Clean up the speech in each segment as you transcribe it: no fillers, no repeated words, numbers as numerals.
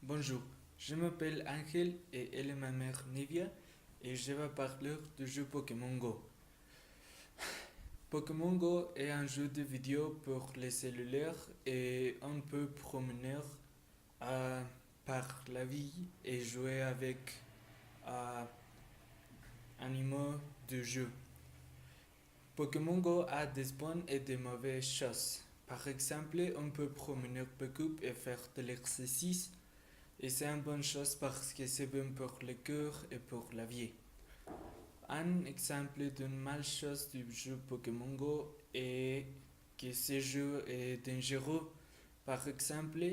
Bonjour, je m'appelle Angel et elle est ma mère Nivia et je vais parler du jeu Pokémon Go. Pokémon Go est un jeu de vidéo pour les cellulaires et on peut promener euh, par la vie et jouer avec euh, animaux de jeu. Pokémon Go a des bonnes et des mauvaises choses. Par exemple, on peut promener beaucoup et faire de l'exercice. Et c'est une bonne chose parce que c'est bon pour le cœur et pour la vie. Un exemple d'une malchose du jeu Pokémon Go est que ce jeu est dangereux. Par exemple,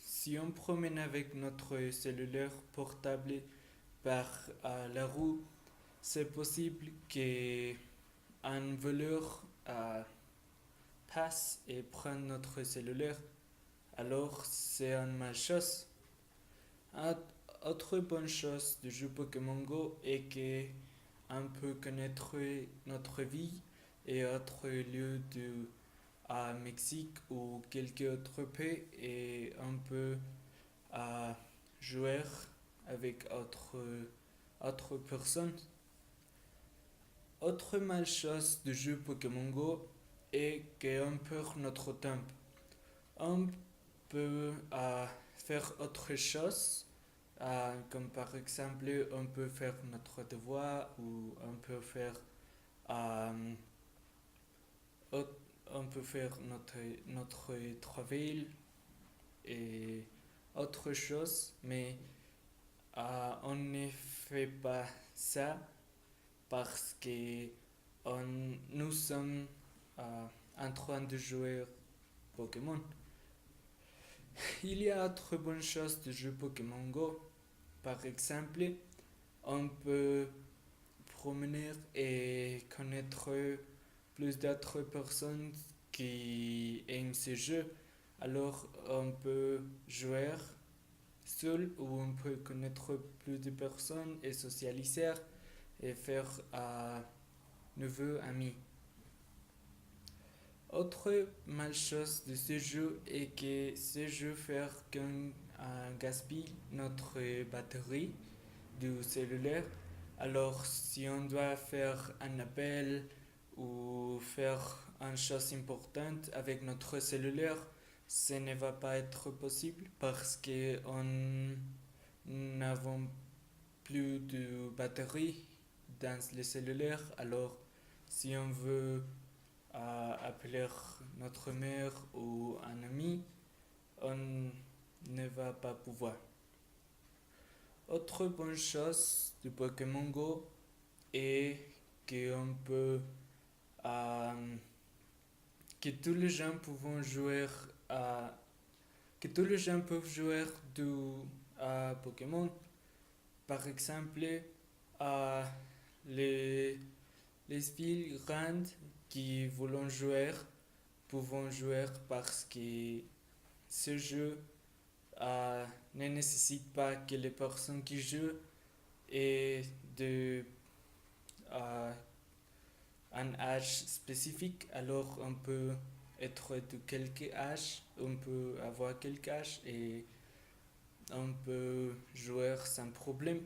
si on promène avec notre cellulaire portable par la rue, c'est possible qu'un voleur passe et prenne notre cellulaire. Alors c'est une malchose. Un autre bonne chose du jeu Pokémon Go est qu'on peut connaître notre vie et autres lieux du Mexique ou quelques autres pays et on peut euh, jouer avec autres personnes. Autre malchose du jeu Pokémon Go est qu'on perd notre temps. On peut faire autre chose. Comme par exemple, on peut faire notre devoir ou euh, on peut faire notre travail et autre chose, mais on ne fait pas ça parce que nous sommes en train de jouer Pokémon. Il y a autre bonne chose du jeu Pokémon Go. Par exemple, on peut promener et connaître plus d'autres personnes qui aiment ce jeu. Alors on peut jouer seul ou on peut connaître plus de personnes et socialiser et faire nouveaux amis. Autre malchose de ce jeu est que ce jeu fait qu'on gaspille notre batterie du cellulaire. Alors si on doit faire un appel ou faire une chose importante avec notre cellulaire, ce ne va pas être possible parce que on n'avons plus de batterie dans le cellulaire. Alors si on veut appeler notre mère ou un ami, on ne va pas pouvoir. Autre bonne chose du Pokémon Go est qu'on peut euh, que tous les gens pouvons jouer à que tous les gens peuvent jouer du Pokémon. Par exemple, euh, les les filles grandes qui voulons jouer pouvons jouer parce que ce jeu ne nécessite pas que les personnes qui jouent aient euh, un âge spécifique. Alors on peut être de quelque âge, on peut avoir quelque âge et on peut jouer sans problème.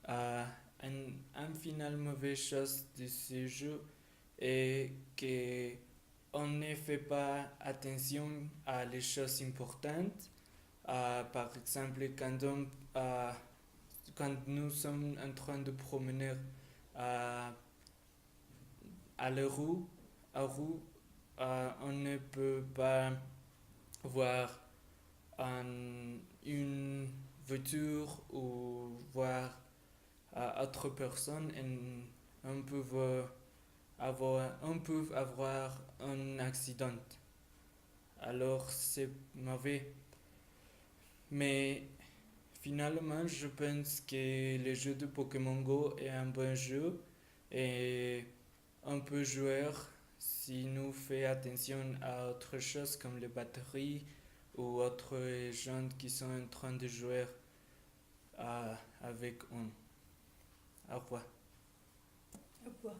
Un final mauvaise chose de ce jeu est que on ne fait pas attention à les choses importantes. Par exemple, quand nous sommes en train de promener à, à la rue, on ne peut pas voir une voiture ou voir autre personne et on peut avoir un accident. Alors c'est mauvais. Mais finalement, je pense que le jeu de Pokémon Go est un bon jeu et on peut jouer si nous fait attention à autre chose comme les batteries ou autres gens qui sont en train de jouer avec nous. Au revoir. Au revoir.